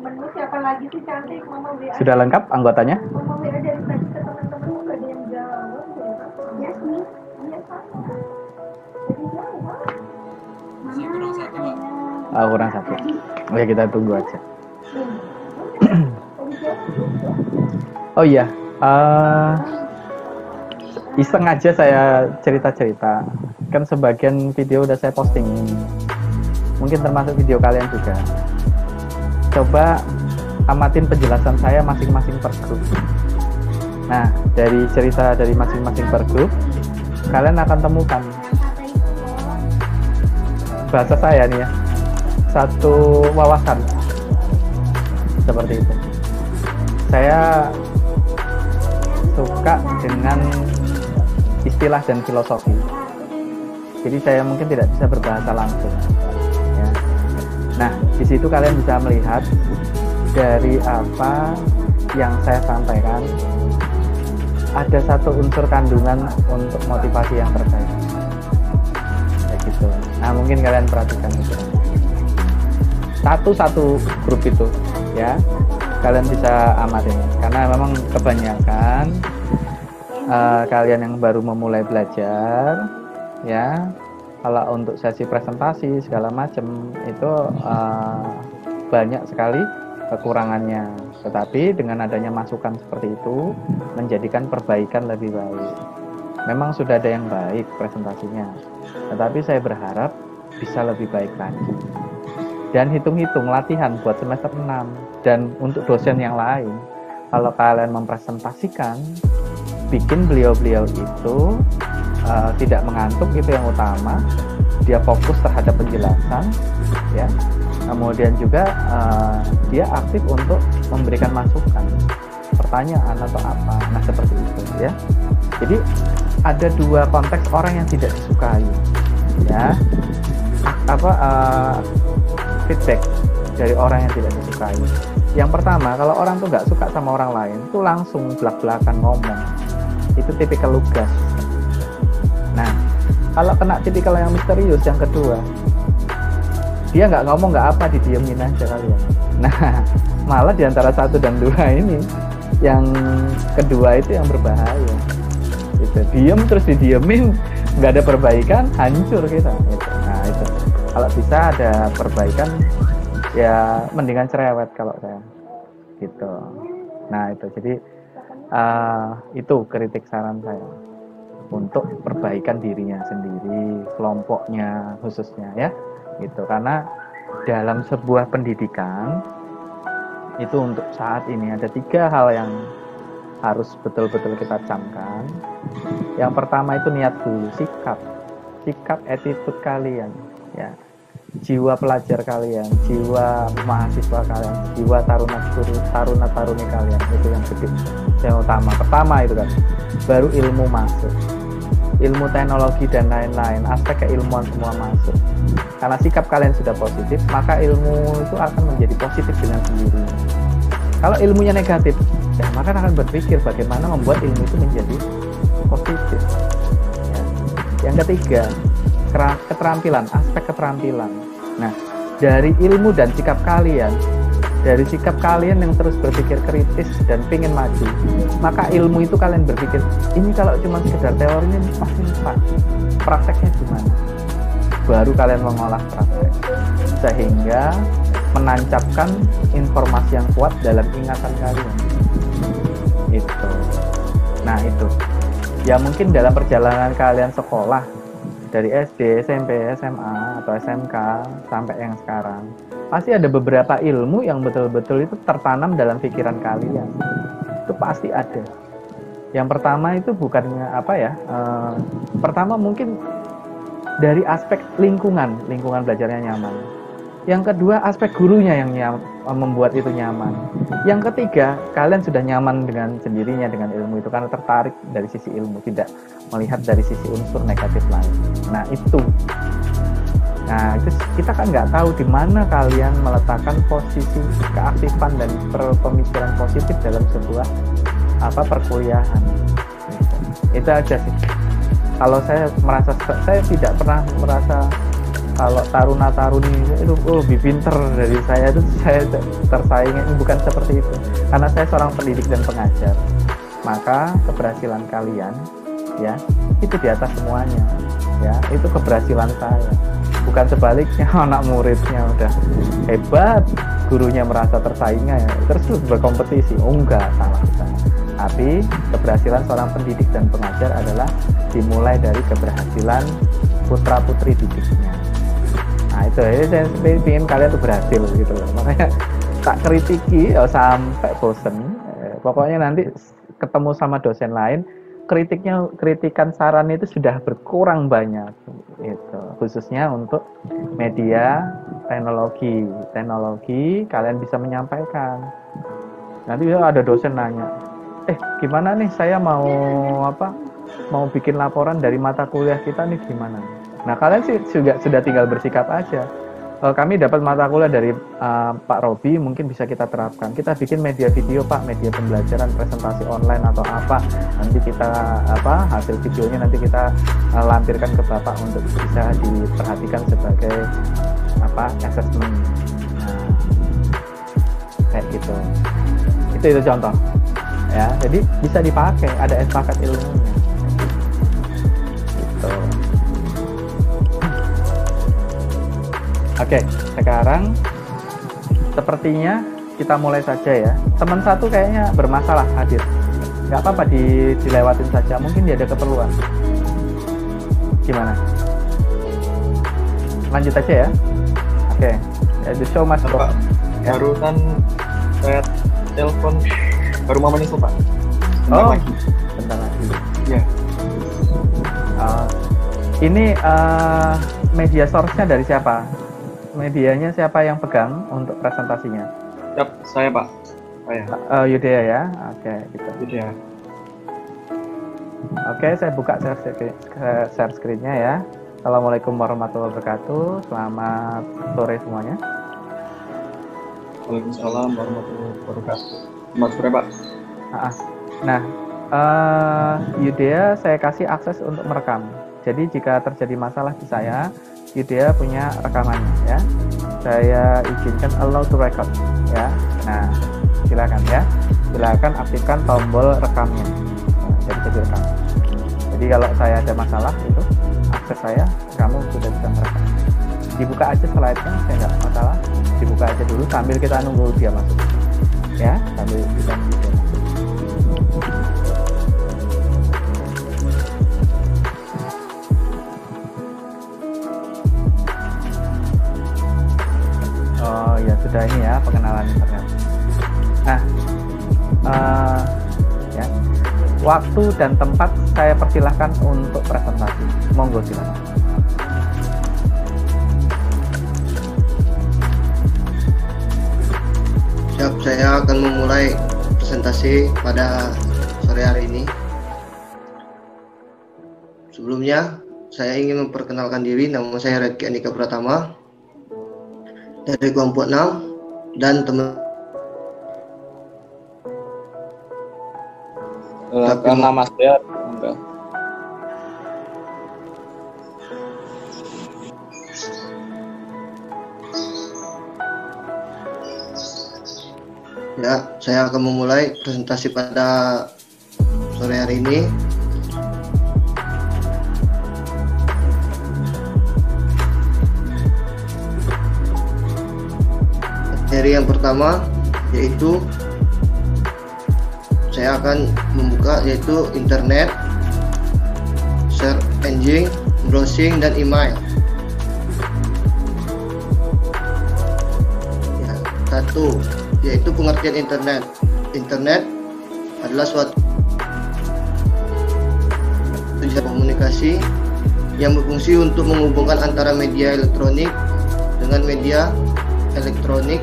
temen-temenmu siapa lagi sih cantik? Mama WA. Sudah lengkap anggotanya? Mama WA dari tadi ke temen-temenmu gak ada yang jawab ya. Iya sih. Iya kan. Jadi jawab. Masih kurang satu, Pak. Kurang satu. Oke, kita tunggu aja. Oh iya, iseng aja saya cerita-cerita. Kan sebagian video udah saya posting. Mungkin termasuk video kalian juga. Coba amatin penjelasan saya masing-masing per grup. Nah, dari cerita dari masing-masing per grup, kalian akan temukan bahasa saya nih ya, satu wawasan seperti itu. Saya suka dengan istilah dan filosofi. Jadi saya mungkin tidak bisa berbahasa langsung. Ya. Nah, di situ kalian bisa melihat dari apa yang saya sampaikan, ada satu unsur kandungan untuk motivasi yang terbaik. Kayak gitu. Nah, mungkin kalian perhatikan itu. Satu-satu grup itu, ya. Kalian bisa amatin. Karena memang kebanyakan kalian yang baru memulai belajar, ya, kalau untuk sesi presentasi segala macam itu banyak sekali kekurangannya. Tetapi dengan adanya masukan seperti itu menjadikan perbaikan lebih baik. Memang sudah ada yang baik presentasinya, tetapi saya berharap bisa lebih baik lagi. Dan hitung-hitung latihan buat semester 6 dan untuk dosen yang lain, kalau kalian mempresentasikan, bikin beliau-beliau itu tidak mengantuk, itu yang utama. Dia fokus terhadap penjelasan, ya. Kemudian juga dia aktif untuk memberikan masukan, pertanyaan atau apa. Nah, seperti itu, ya. Jadi ada dua konteks orang yang tidak disukai, ya. Feedback dari orang yang tidak disukai. Yang pertama, kalau orang tuh nggak suka sama orang lain, tuh langsung belak-belakan ngomong. Itu tipikal lugas. Nah, kalau kena tipikal yang misterius, yang kedua, dia nggak ngomong nggak apa, didiemin aja kalian. Nah, malah diantara 1 dan 2 ini, yang kedua itu yang berbahaya. Gitu. Diem terus didiemin, nggak ada perbaikan, hancur kita. Gitu. Nah, itu. Kalau bisa ada perbaikan, ya mendingan cerewet kalau saya. Gitu. Nah, itu. Jadi itu kritik saran saya untuk perbaikan dirinya sendiri, kelompoknya khususnya, ya. Gitu. Karena dalam sebuah pendidikan itu untuk saat ini ada 3 hal yang harus betul-betul kita camkan. Yang pertama itu niat dulu, sikap attitude kalian, ya. Jiwa pelajar kalian, jiwa mahasiswa kalian, jiwa taruna-taruni kalian, itu yang gede, yang utama. Pertama itu kan, baru ilmu masuk, ilmu teknologi dan lain-lain, aspek keilmuan semua masuk. Karena sikap kalian sudah positif, maka ilmu itu akan menjadi positif dengan sendirinya. Kalau ilmunya negatif, ya maka akan berpikir bagaimana membuat ilmu itu menjadi positif. Ya. Yang ketiga, keterampilan, aspek keterampilan. Nah, dari ilmu dan sikap kalian, dari sikap kalian yang terus berpikir kritis dan pengen maju, maka ilmu itu kalian berpikir, ini kalau cuma sekedar teorinya pasti lupa, prakteknya gimana? Baru kalian mengolah praktek, sehingga menancapkan informasi yang kuat dalam ingatan kalian. Itu. Nah, itu. Ya mungkin dalam perjalanan kalian sekolah, dari SD, SMP, SMA, atau SMK, sampai yang sekarang, pasti ada beberapa ilmu yang betul-betul itu tertanam dalam pikiran kalian. Itu pasti ada. Yang pertama itu bukannya pertama mungkin dari aspek lingkungan belajarnya nyaman. Yang kedua, aspek gurunya yang membuat itu nyaman. Yang ketiga, kalian sudah nyaman dengan sendirinya dengan ilmu itu karena tertarik dari sisi ilmu, tidak melihat dari sisi unsur negatif lain. Nah, itu. Nah, itu kita kan nggak tahu di mana kalian meletakkan posisi keaktifan dan pemikiran positif dalam sebuah perkuliahan. Itu aja sih. Kalau saya tidak pernah merasa kalau taruna-taruni itu lebih pinter dari saya, itu saya tersaingnya. Ini bukan seperti itu, karena saya seorang pendidik dan pengajar, maka keberhasilan kalian ya itu di atas semuanya ya, itu keberhasilan saya, bukan sebaliknya. Anak muridnya udah hebat, gurunya merasa tersaingnya ya, terus berkompetisi. Enggak, salah. Tapi keberhasilan seorang pendidik dan pengajar adalah dimulai dari keberhasilan putra putri didiknya. Nah itu ya, saya ingin kalian tuh berhasil gitu loh, makanya tak kritiki ya sampai bosen. Pokoknya nanti ketemu sama dosen lain, kritikan saran itu sudah berkurang banyak itu, khususnya untuk media teknologi kalian bisa menyampaikan. Nanti ada dosen nanya, gimana nih saya mau bikin laporan dari mata kuliah kita nih, gimana? Nah kalian sih juga sudah tinggal bersikap aja. Kami dapat mata kuliah dari Pak Robi, mungkin bisa kita terapkan. Kita bikin media video Pak, media pembelajaran, presentasi online atau apa. Nanti kita hasil videonya nanti kita lampirkan ke Bapak untuk bisa diperhatikan sebagai assessment. Nah, kayak gitu. Itu contoh. Ya, jadi bisa dipakai, ada paket ilmunya. Gitu. Oke, sekarang sepertinya kita mulai saja ya. Teman satu kayaknya bermasalah hadir. Nggak apa-apa dilewatin saja, mungkin dia ada keperluan. Gimana? Lanjut aja ya. Oke, ya, the show must go. Barusan saya telepon baru mau menyusul Pak. Bentar lagi. Ya. Ini media source-nya dari siapa? Medianya siapa yang pegang untuk presentasinya? Yap, saya Pak. Saya. Yudea ya. Oke, gitu. Yudea. Oke, saya buka share screen-nya ya. Assalamualaikum warahmatullahi wabarakatuh. Selamat sore semuanya. Waalaikumsalam warahmatullahi wabarakatuh. Selamat sore Pak. Nah, Yudea saya kasih akses untuk merekam. Jadi jika terjadi masalah di saya, Yudea punya rekamannya ya. Saya izinkan allow to record ya. Nah, silakan ya. Silakan aktifkan tombol rekamnya. Nah, jadi rekam. Jadi kalau saya ada masalah itu akses saya, kamu sudah bisa merekam. Dibuka aja slide-nya, saya nggak masalah. Dibuka aja dulu sambil kita nunggu dia masuk. Ya, sambil kita nunggu dia masuk. Oh ya, sudah ini ya pengenalan internet. Nah, ya, waktu dan tempat saya persilahkan untuk presentasi. Monggo silakan. Siap, saya akan memulai presentasi pada sore hari ini. Sebelumnya, saya ingin memperkenalkan diri. Nama saya Redki Andika Pratama dari kelompok 6 dan teman. Nama saya enggak. Ya, saya akan memulai presentasi pada sore hari ini. Materi yang pertama yaitu saya akan membuka yaitu internet, search engine, browsing, dan email. Ya, satu yaitu pengertian internet. Internet adalah suatu komunikasi yang berfungsi untuk menghubungkan antara media elektronik dengan media elektronik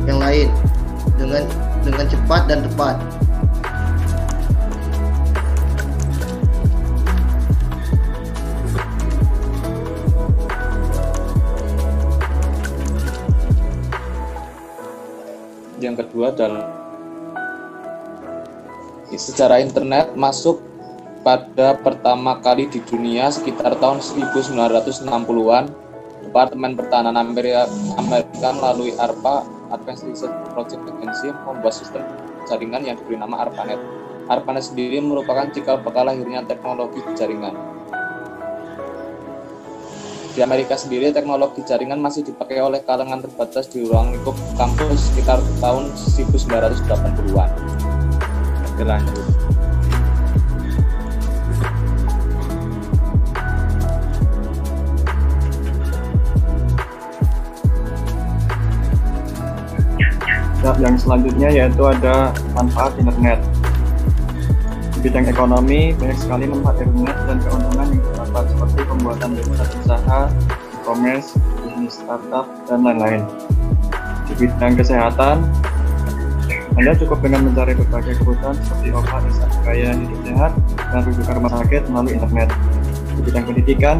yang lain dengan cepat dan tepat. Yang kedua adalah secara internet masuk pada pertama kali di dunia sekitar tahun 1960-an Departemen Pertahanan Amerika melalui ARPA, Advanced Research Project Agency, membuat sistem jaringan yang diberi nama ARPANET. ARPANET sendiri merupakan cikal bakal lahirnya teknologi jaringan. Di Amerika sendiri, teknologi jaringan masih dipakai oleh kalangan terbatas di ruang lingkup kampus sekitar tahun 1980-an. Oke, lanjut. Yang selanjutnya yaitu ada manfaat internet. Di bidang ekonomi, banyak sekali manfaat internet dan keuntungan yang terdapat seperti pembuatan website usaha, e-commerce, bisnis startup, dan lain-lain. Di bidang kesehatan, Anda cukup dengan mencari berbagai kebutuhan seperti obat, gaya hidup sehat, dan rujukan rumah sakit melalui internet. Di bidang pendidikan,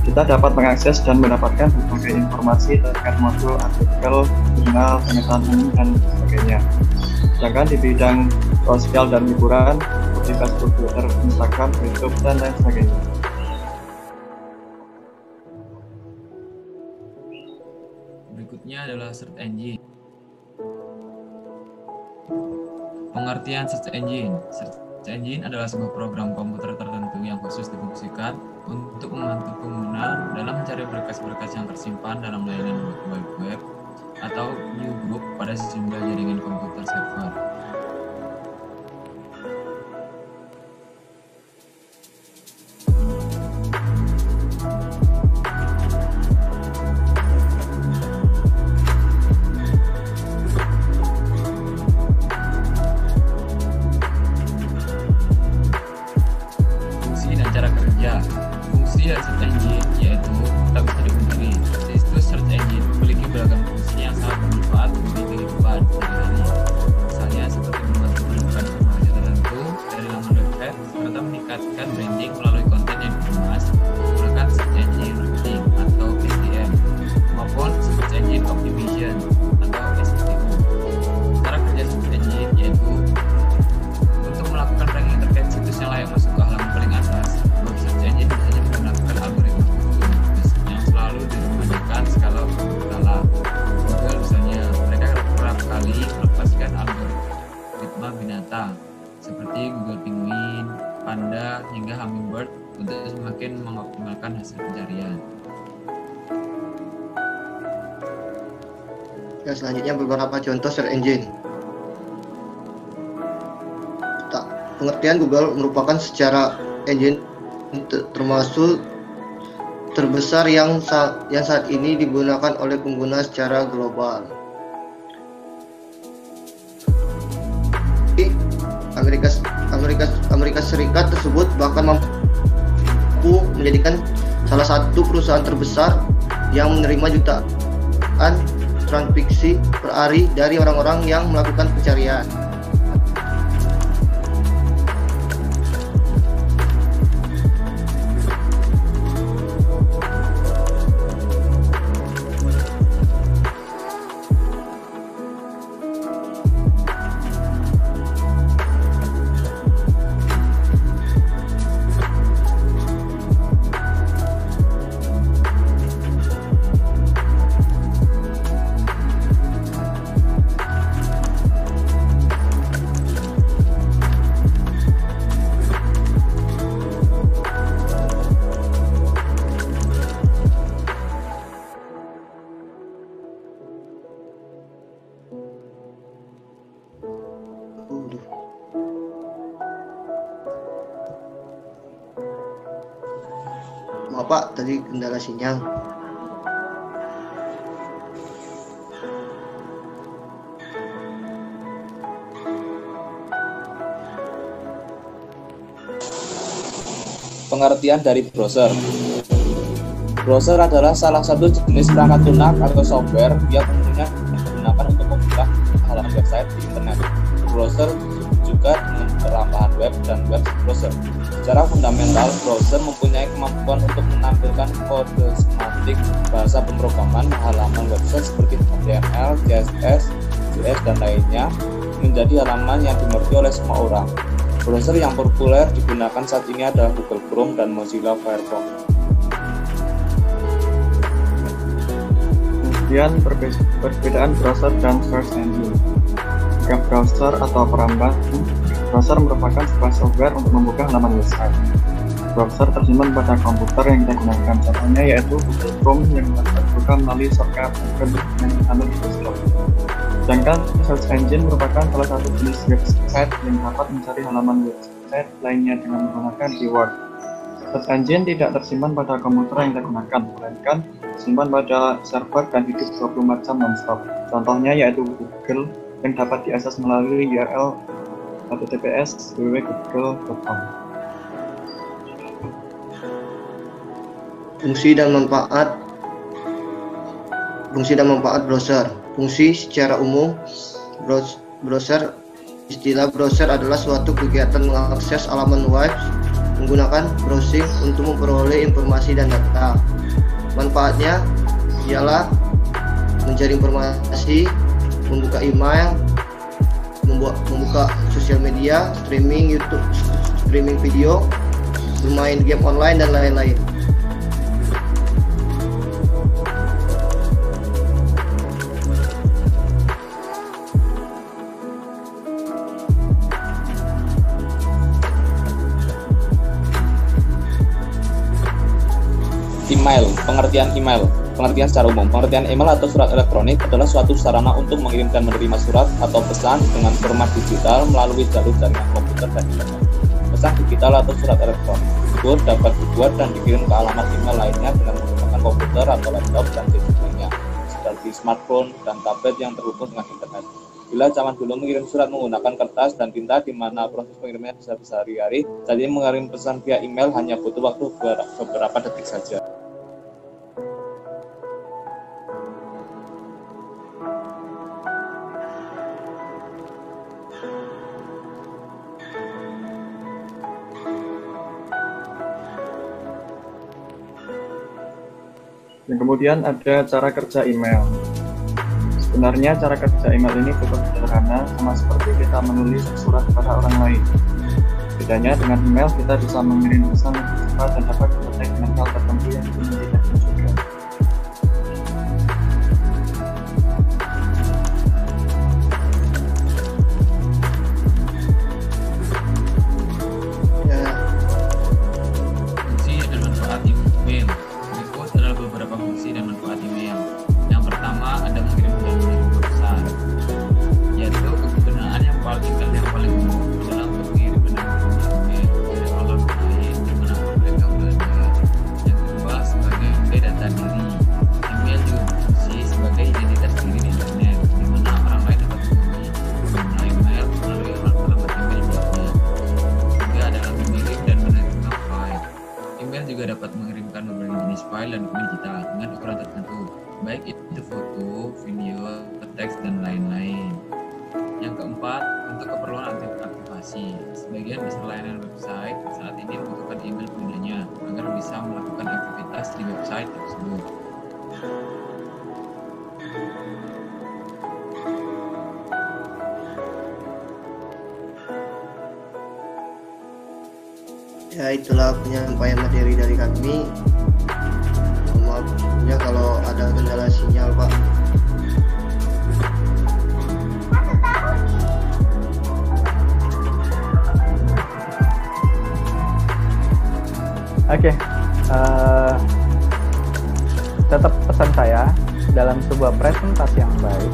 kita dapat mengakses dan mendapatkan berbagai informasi terkait modul, artikel, jurnal, pengetahuan umum, dan sebagainya. Sedangkan di bidang sosial dan hiburan, seperti Facebook, Twitter, Instagram, YouTube, dan lain sebagainya. Berikutnya adalah search engine. Pengertian search engine. Search engine adalah sebuah program komputer tertentu yang khusus difungsikan untuk membantu pengguna dalam mencari berkas-berkas yang tersimpan dalam layanan web atau newsgroup pada sejumlah jaringan komputer server. Fungsi dari search engine yaitu tak bisa dipungkiri, situs search engine memiliki beragam fungsi yang sangat bermanfaat bagi kehidupan sehari-hari. Misalnya seperti membantu menemukan informasi tertentu dari laman website serta meningkatkan branding melalui konten yang dikemas menggunakan search engine ranking atau SEM maupun search engine optimization atau SEO. Cara kerja search engine yaitu untuk melakukan ranking terkait situs yang layak masuk ke halaman paling atas. Search engine biasanya menggunakan algoritma khusus yang selalu diremajakan skala berkala. Google misalnya, mereka kerap kali melepaskan algoritma binatang seperti Google Penguin, Panda, hingga Hummingbird untuk semakin mengoptimalkan hasil pencarian. Ya, selanjutnya beberapa contoh search engine. Pengertian Google merupakan secara engine termasuk terbesar yang saat ini digunakan oleh pengguna secara global. Amerika Serikat tersebut bahkan mampu menjadikan salah satu perusahaan terbesar yang menerima jutaan transaksi per hari dari orang-orang yang melakukan pencarian. Maaf Pak, tadi kendala sinyal. Pengertian dari browser. Browser adalah salah satu jenis perangkat lunak atau software yang umumnya digunakan untuk membuka halaman website di internet. Browser juga dengan pertambahan web dan web browser. Secara fundamental, browser mempunyai kemampuan untuk menampilkan kode skematik bahasa pemrograman halaman website seperti HTML, CSS, JS, dan lainnya menjadi halaman yang dimengerti oleh semua orang. Browser yang populer digunakan saat ini adalah Google Chrome dan Mozilla Firefox. Kemudian perbedaan browser dan search engine. Jika browser atau perambat, browser merupakan sebuah software untuk membuka halaman website. Browser tersimpan pada komputer yang kita gunakan, contohnya yaitu Google Chrome yang dapat dibuka melalui shortcut icon yang ada di desktop. Sedangkan search engine merupakan salah satu jenis website yang dapat mencari halaman website lainnya dengan menggunakan keyword. Search engine tidak tersimpan pada komputer yang kita gunakan, melainkan tersimpan pada server dan hidup 24 jam non-stop. Contohnya yaitu Google yang dapat diakses melalui URL https://www.google.com. Fungsi dan manfaat browser. Fungsi secara umum, browser, istilah browser adalah suatu kegiatan mengakses halaman web menggunakan browsing untuk memperoleh informasi dan data. Manfaatnya ialah mencari informasi, membuka email, membuka sosial media, streaming YouTube, streaming video, bermain game online dan lain-lain. Email, pengertian secara umum. Pengertian email atau surat elektronik adalah suatu sarana untuk mengirim dan menerima surat atau pesan dengan format digital melalui jalur jaringan komputer dan internet. Pesan digital atau surat elektronik itu dapat dibuat dan dikirim ke alamat email lainnya dengan menggunakan komputer atau laptop dan gadget lainnya, seperti smartphone dan tablet yang terhubung dengan internet. Bila zaman dulu mengirim surat menggunakan kertas dan tinta di mana proses pengirimnya bisa berhari-hari, saat ini mengirim pesan via email hanya butuh waktu beberapa detik saja. Dan kemudian ada cara kerja email. Sebenarnya cara kerja email ini cukup sederhana, sama seperti kita menulis surat kepada orang lain. Bedanya dengan email, kita bisa mengirim pesan lebih cepat dan dapat terkait dengan hal tertentu yang ingin kita tunjukkan. Fungsi dan manfaat email. Berikut adalah beberapa fungsi dan manfaat email. Yang pertama ada mengirim dan menerima pesan, yaitu kegunaan yang paling umum adalah untuk mengirim dan menerima email dari orang lain dimanapun mereka berada. Yang kedua sebagai data diri. Email juga berfungsi sebagai identitas diri di internet, di mana orang lain dapat menghubungi pengguna email melalui alamat email miliknya. Ketiga adalah mengirim dan menerima file. Email juga dapat mengirimkan berbagai jenis file dan dokumen digital dengan ukuran tertentu, baik itu foto, video, teks, dan lain-lain. Yang keempat, untuk keperluan aktivasi. Sebagian besar layanan website saat ini membutuhkan email penggunanya agar bisa melakukan aktivitas di website tersebut. Ya, itulah penyampaian materi dari kami. Mohon maaf ya kalau ada kendala sinyal, Pak. Oke, tetap pesan saya dalam sebuah presentasi yang baik,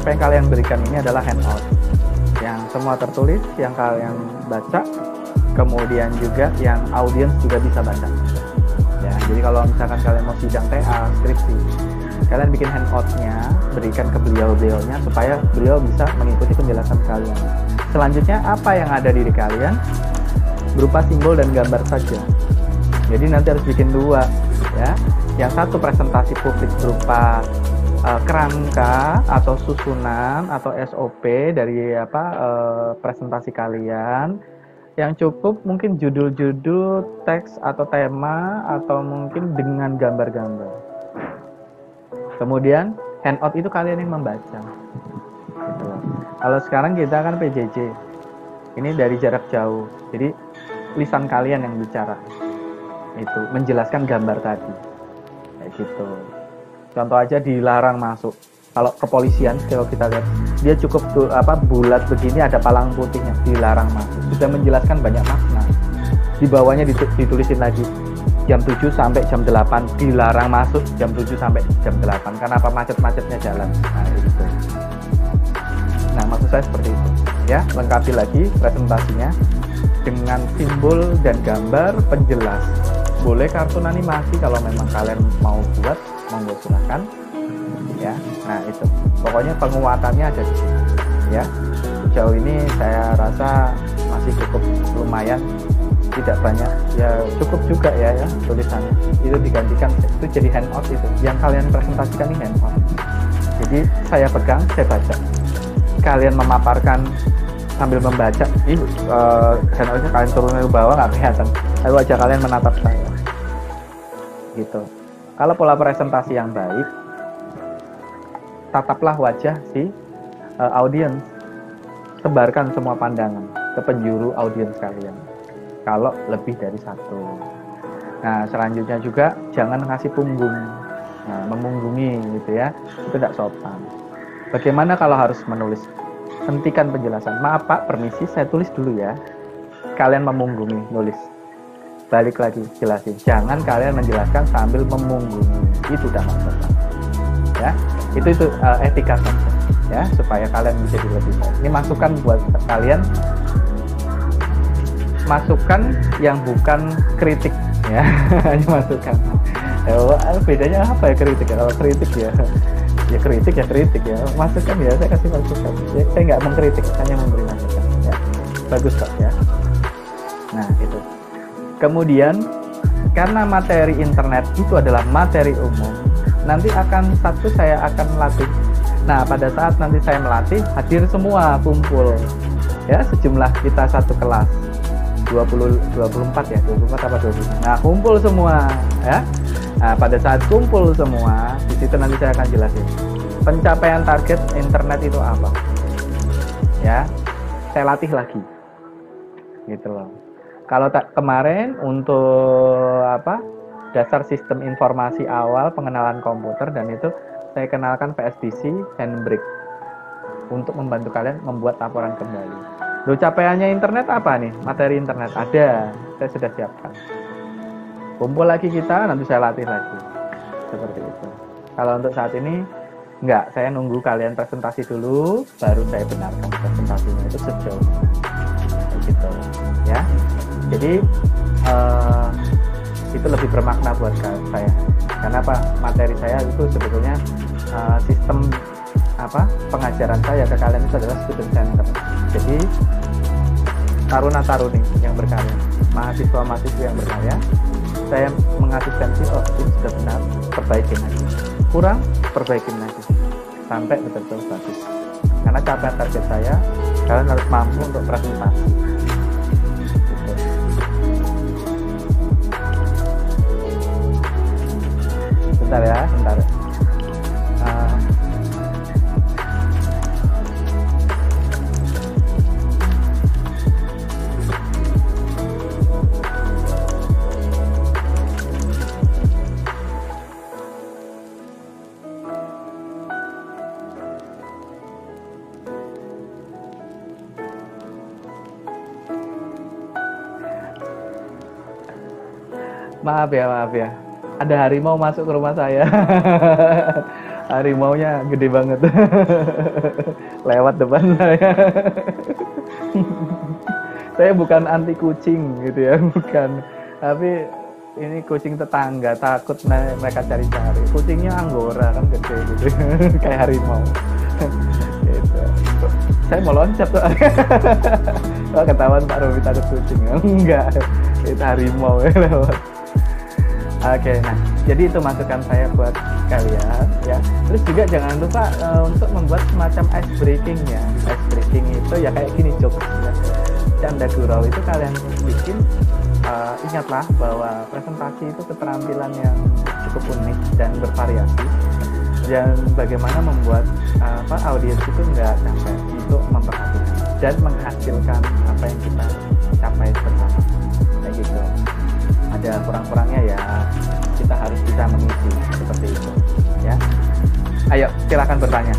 apa yang kalian berikan ini adalah handout yang semua tertulis, yang kalian baca, kemudian juga yang audiens juga bisa baca. Ya, jadi kalau misalkan kalian mau sidang TA, skripsi, kalian bikin handoutnya, berikan ke beliau-beliaunya supaya beliau bisa mengikuti penjelasan kalian. Selanjutnya apa yang ada di diri kalian berupa simbol dan gambar saja. Jadi nanti harus bikin dua, ya. Yang satu presentasi publik berupa kerangka atau susunan atau SOP dari presentasi kalian. Yang cukup mungkin judul-judul, teks atau tema, atau mungkin dengan gambar-gambar. Kemudian handout itu kalian yang membaca. Gitu. Kalau sekarang kita kan PJJ, ini dari jarak jauh. Jadi lisan kalian yang bicara, itu menjelaskan gambar tadi, kayak gitu. Contoh aja dilarang masuk. Kalau kepolisian, kalau kita lihat, dia cukup bulat begini ada palang putihnya, dilarang masuk. Sudah menjelaskan banyak makna. Di bawahnya ditulisin lagi, jam 7 sampai jam 8 dilarang masuk, jam 7 sampai jam 8. Kenapa? Macet-macetnya jalan. Nah, itu. Nah, maksud saya seperti itu. Ya, lengkapi lagi presentasinya dengan simbol dan gambar penjelas. Boleh kartun animasi kalau memang kalian mau buat, monggo silakan. Ya, nah itu. Pokoknya penguatannya ada di sini. Ya, sejauh ini saya rasa masih cukup lumayan, tidak banyak. Ya cukup juga ya tulisannya. Itu digantikan, itu jadi handout itu. Yang kalian presentasikan ini handout. Jadi saya pegang, saya baca. Kalian memaparkan sambil membaca, handoutnya kalian turunin ke bawah nggak kelihatan. Lalu wajah kalian menatap saya. Gitu. Kalau pola presentasi yang baik, tataplah wajah si audiens, sebarkan semua pandangan ke penjuru audiens kalian. Kalau lebih dari satu. Nah, selanjutnya juga jangan ngasih punggung, memunggungi gitu ya, itu tidak sopan. Bagaimana kalau harus menulis? Hentikan penjelasan. Maaf Pak, permisi, saya tulis dulu ya. Kalian memunggungi, nulis. Balik lagi, jelasin. Jangan kalian menjelaskan sambil memunggungi. Itu udah nggak sopan. Ya, itu etika saja. Ya, supaya kalian bisa lebih baik. Ini masukan buat kalian. Masukan yang bukan kritik, ya. Hanya masukan. Bedanya apa ya kritik? Kalau kritik ya kritik ya. Masukan ya, saya kasih masukan. Ya, saya nggak mengkritik, hanya memberi masukan. Ya, bagus kok ya. Nah itu. Kemudian karena materi internet itu adalah materi umum, nanti saya akan melatih. Nah pada saat nanti saya melatih, hadir semua, kumpul ya, sejumlah kita satu kelas 24 ya, 24 apa 25. Nah kumpul semua ya. Nah pada saat kumpul semua, di situ nanti saya akan jelasin pencapaian target internet itu apa ya. Saya latih lagi gitu loh. Kalau kemarin untuk dasar sistem informasi awal pengenalan komputer, dan itu saya kenalkan PSBC Handbrake untuk membantu kalian membuat laporan kembali. Loh, capaiannya internet apa nih? Materi internet ada, saya sudah siapkan. Kumpul lagi kita, nanti saya latih lagi. Seperti itu. Kalau untuk saat ini enggak, saya nunggu kalian presentasi dulu, baru saya benarkan presentasinya itu sejauh mana. Gitu ya. Jadi itu lebih bermakna buat saya. Karena materi saya itu sebetulnya sistem pengajaran saya ke kalian itu adalah student center. Jadi taruna-taruni yang berkarya, mahasiswa-mahasiswa yang berkarya, saya mengasistensi. Ini sudah benar, perbaikin lagi. Kurang, perbaikin lagi sampai betul-betul bagus. Karena capaian target saya, kalian harus mampu untuk presentasi. Bentar ya, bentar. Maaf ya. Ada harimau masuk ke rumah saya. Harimaunya gede banget. Lewat depan saya. Saya bukan anti kucing gitu ya, bukan. Tapi ini kucing tetangga, takut mereka cari-cari. Kucingnya Anggora kan gede gitu. Kayak harimau. Gitu. Saya mau loncat tuh. Ketahuan Pak Robi takut kucing. Enggak. Itu harimau ya lewat. Oke, nah jadi itu masukan saya buat kalian ya. Terus juga jangan lupa untuk membuat semacam ice breaking ya. Ice breaking itu ya kayak gini, jokes ya. Canda gurau itu kalian bikin. Ingatlah bahwa presentasi itu keterampilan yang cukup unik dan bervariasi. Dan bagaimana membuat audiens itu nggak capek untuk memperhatikan dan menghasilkan apa yang kita capai bersama. Kayak gitu. Ada kurang-kurangnya ya, kita harus bisa mengisi seperti itu ya. silakan bertanya.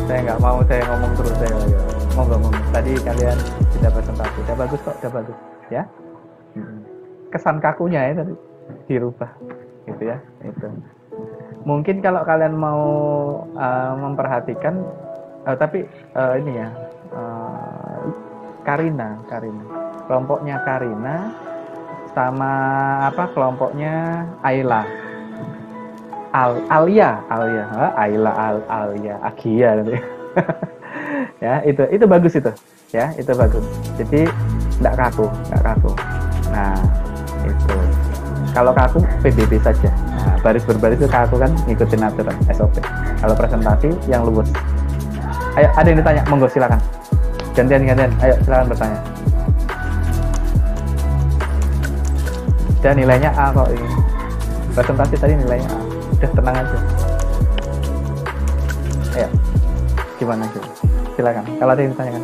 Saya nggak mau saya ngomong terus, saya ngomong. Tadi kalian sudah presentasi, udah bagus kok, udah bagus ya. Kesan kakunya ya tadi dirubah gitu ya, itu mungkin kalau kalian mau memperhatikan tapi ini ya, Karina kelompoknya Karina sama apa kelompoknya Aila Alia Agia nanti. Ya itu bagus itu ya, itu bagus, jadi nggak kaku. Nah itu kalau kaku PBB saja. Nah, baris berbaris itu kaku kan ngikutin aturan SOP. Kalau presentasi yang luwes. Ayo ada yang ditanya, monggo silakan. Gantian. Ayo silakan bertanya. Dan nilainya A kok ini. Presentasi tadi nilainya A. Udah tenang aja. Ayo. Gimana sih? Silakan. Kalau ada yang ditanyakan.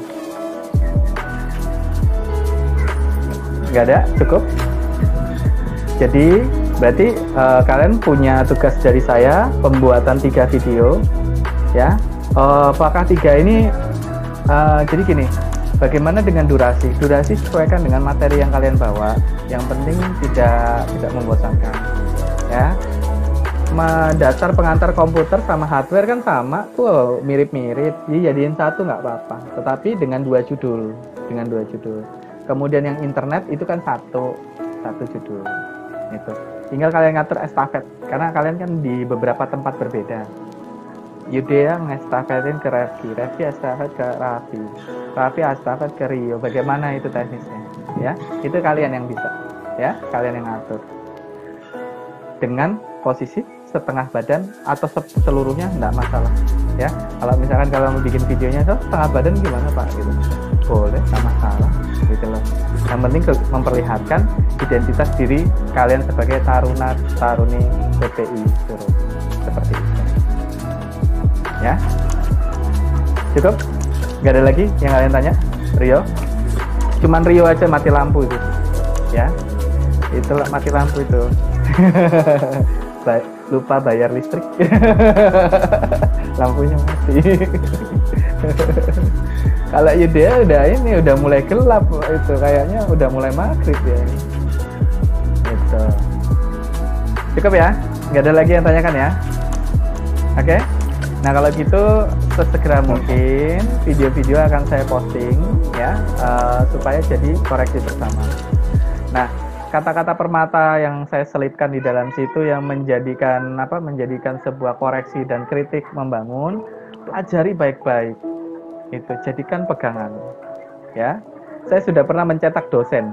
Nggak ada? Cukup? Jadi berarti kalian punya tugas dari saya pembuatan 3 video ya. Apakah 3 ini jadi gini, bagaimana dengan durasi sesuaikan dengan materi yang kalian bawa, yang penting tidak membosankan ya. Dasar pengantar komputer sama hardware kan sama tuh, mirip-mirip, jadi jadiin satu nggak apa-apa, tetapi dengan 2 judul. Kemudian yang internet itu kan satu judul itu. Tinggal kalian ngatur estafet, karena kalian kan di beberapa tempat berbeda. Yudea ngestafetin ke Revi estafet ke Raffi estafet ke Rio. Bagaimana itu teknisnya? Ya, itu kalian yang bisa, ya, kalian yang ngatur. Dengan posisi setengah badan atau seluruhnya enggak masalah, ya. Kalau misalkan kalau mau bikin videonya setengah badan gimana Pak? Gitu. Boleh, enggak masalah, gitu loh. Yang penting memperlihatkan identitas diri kalian sebagai taruni PPI Suruh. Seperti itu. Ya, cukup? Gak ada lagi yang kalian tanya? Rio? Cuman Rio aja mati lampu itu, ya. Itulah mati lampu itu. Lupa bayar listrik. Lampunya mati. Kalau Yudea udah mulai gelap itu, kayaknya udah mulai maghrib ya ini. Gitu. Cukup ya? Gak ada lagi yang tanyakan ya? Oke? Nah kalau gitu sesegera mungkin video-video akan saya posting ya, supaya jadi koreksi bersama. Nah kata-kata permata yang saya selipkan di dalam situ yang menjadikan sebuah koreksi dan kritik membangun, pelajari baik-baik, itu jadikan pegangan ya. Saya sudah pernah mencetak dosen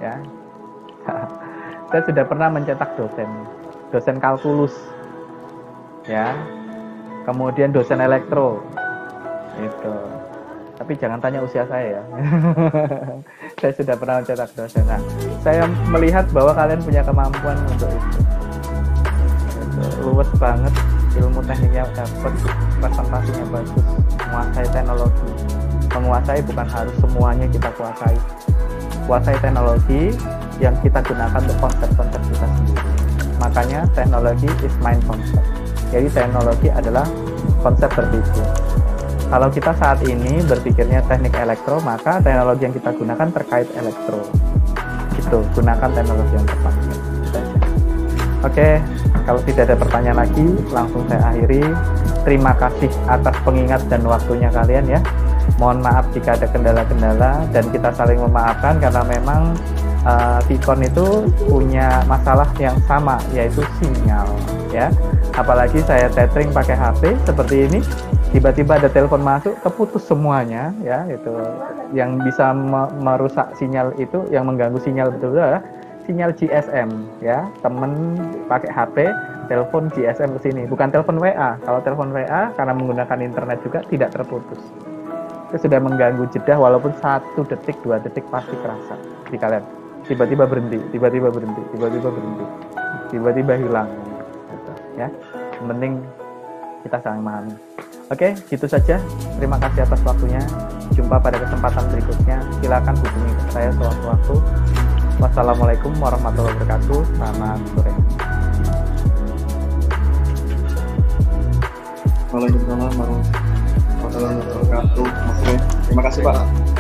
ya. Saya sudah pernah mencetak dosen kalkulus ya. Kemudian dosen elektro itu, tapi jangan tanya usia saya ya. Saya sudah pernah mencetak dosen. Nah, saya melihat bahwa kalian punya kemampuan untuk itu. Luwes banget, ilmu tekniknya dapat, presentasinya bagus, menguasai teknologi. Menguasai bukan harus semuanya kita kuasai. Kuasai teknologi yang kita gunakan untuk konsep-konsep kita sendiri. Makanya teknologi is mind concept. Jadi teknologi adalah konsep berpikir. Kalau kita saat ini berpikirnya teknik elektro, maka teknologi yang kita gunakan terkait elektro. Itu, gunakan teknologi yang tepat. Oke, kalau tidak ada pertanyaan lagi, langsung saya akhiri. Terima kasih atas pengingat dan waktunya kalian ya. Mohon maaf jika ada kendala-kendala dan kita saling memaafkan karena memang Vicon itu punya masalah yang sama, yaitu sinyal ya. Apalagi saya tethering pakai HP seperti ini, tiba-tiba ada telepon masuk, keputus semuanya ya. Itu yang bisa merusak sinyal, itu yang mengganggu sinyal betul adalah sinyal GSM ya. Temen pakai HP telepon GSM ke sini, bukan telepon WA. Kalau telepon WA karena menggunakan internet juga tidak terputus. Itu sudah mengganggu jeda, walaupun 1 detik 2 detik pasti kerasa di kalian. Tiba-tiba berhenti, tiba-tiba berhenti, tiba-tiba berhenti, tiba-tiba hilang gitu, ya. Yang penting kita saling memahami. Oke, gitu saja. Terima kasih atas waktunya. Jumpa pada kesempatan berikutnya. Silakan hubungi saya sewaktu-waktu. Wassalamualaikum warahmatullahi wabarakatuh. Selamat sore. Waalaikumsalam warahmatullahi wabarakatuh. Oke, terima kasih Pak.